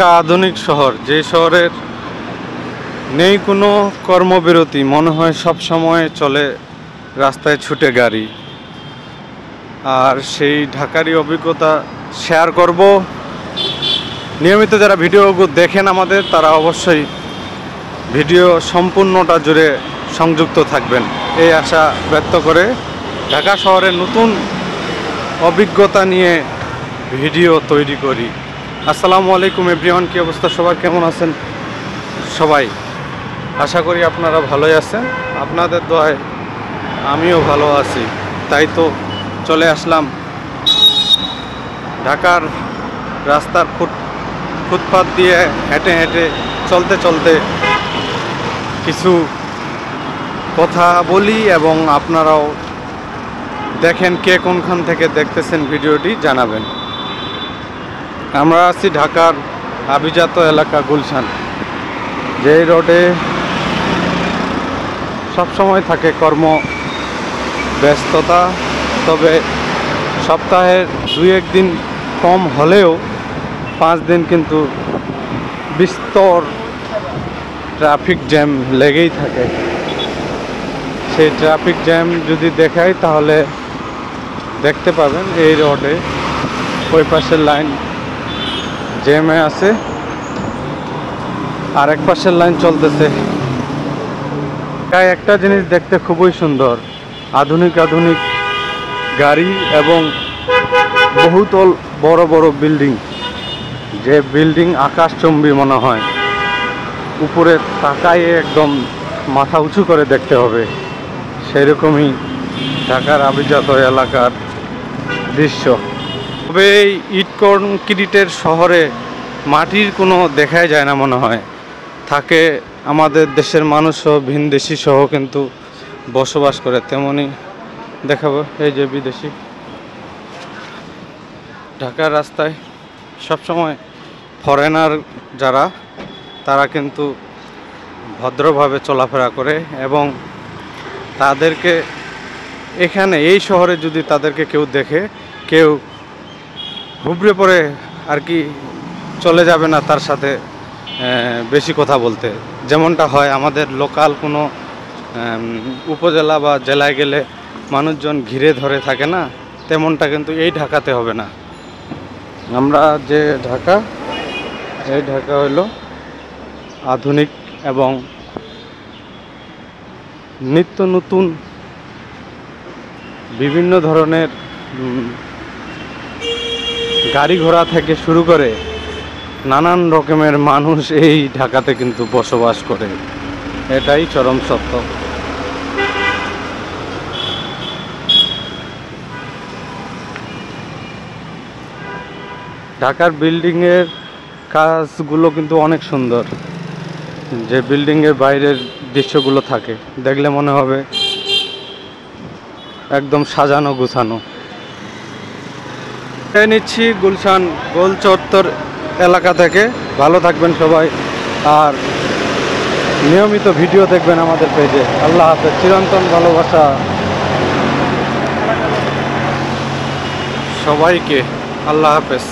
একটা আধুনিক শহর, যে শহরের নেই কোনো কর্মবিরতি, মনে হয় সব সময় চলে রাস্তায় ছুটে গাড়ি। আর সেই ঢাকারই অভিজ্ঞতা শেয়ার করব। নিয়মিত যারা ভিডিও দেখেন আমাদের, তারা অবশ্যই ভিডিও সম্পূর্ণটা জুড়ে সংযুক্ত থাকবেন এই আশা ব্যক্ত করে ঢাকা শহরের নতুন অভিজ্ঞতা নিয়ে ভিডিও তৈরি করি। আসসালামু আলাইকুম এভরিওয়ান, কি অবস্থা সবার, কেমন আছেন সবাই? আশা করি আপনারা ভালোই আছেন। আপনাদের দোয়ায় আমিও ভালো আছি। তাই তো চলে আসলাম ঢাকার রাস্তার ফুটপাত দিয়ে হেঁটে হেঁটে চলতে চলতে কিছু কথা বলি এবং আপনারাও দেখেন কে কোনখান থেকে দেখতেছেন ভিডিওটি জানাবেন। আমরা আছি ঢাকার আভিজাত এলাকা গুলশান, যেই রোডে সবসময় থাকে কর্ম ব্যস্ততা, তবে সপ্তাহের 2-1 দিন কম হলেও 5 দিন কিন্তু বিস্তর ট্রাফিক জ্যাম লেগেই থাকে। সেই ট্রাফিক জ্যাম যদি দেখাই তাহলে দেখতে পাবেন এই রোডে ওই পাশের লাইন জ্যামে আছে, আর এক পাশের লাইন চলতেছে। তাই একটা জিনিস দেখতে খুবই সুন্দর, আধুনিক গাড়ি এবং বহুতল বড় বড় বিল্ডিং, যে বিল্ডিং আকাশচুম্বী মনে হয়। উপরে তাকায় একদম মাথা উঁচু করে দেখতে হবে, সেরকমই ঢাকার আভিজাত এলাকার দৃশ্য। তবে এই ইট কনক্রিটের শহরে মাটির কোনো দেখাই যায় না মনে হয়। থাকে আমাদের দেশের মানুষও, ভিনদেশি সহ কিন্তু বসবাস করে। তেমনই দেখাবো এই যে বিদেশি। ঢাকার রাস্তায় সবসময় ফরেনার যারা, তারা কিন্তু ভদ্রভাবে চলাফেরা করে এবং তাদেরকে এখানে এই শহরে যদি তাদেরকে কেউ দেখে, কেউ ঘুবড়ে পড়ে আর কি চলে যাবে না তার সাথে বেশি কথা বলতে। যেমনটা হয় আমাদের লোকাল কোনো উপজেলা বা জেলায় গেলে মানুষজন ঘিরে ধরে থাকে না, তেমনটা কিন্তু এই ঢাকাতে হবে না। আমরা যে ঢাকা, এই ঢাকা হলো আধুনিক এবং নিত্য নতুন বিভিন্ন ধরনের গাড়ি ঘোড়া থেকে শুরু করে নানান রকমের মানুষ এই ঢাকাতে কিন্তু বসবাস করে। এটাই চরম সত্য। ঢাকার বিল্ডিংয়ের কাজগুলো কিন্তু অনেক সুন্দর। যে বিল্ডিংয়ের বাইরের দৃশ্যগুলো থাকে, দেখলে মনে হবে একদম সাজানো গুছানো। নিচ্ছি গুলশান গোল চত্বর এলাকা থেকে। ভালো থাকবেন সবাই, আর নিয়মিত ভিডিও দেখবেন আমাদের পেজে। আল্লাহ হাফেজ, চিরন্তন ভালোবাসা সবাইকে। আল্লাহ হাফেজ।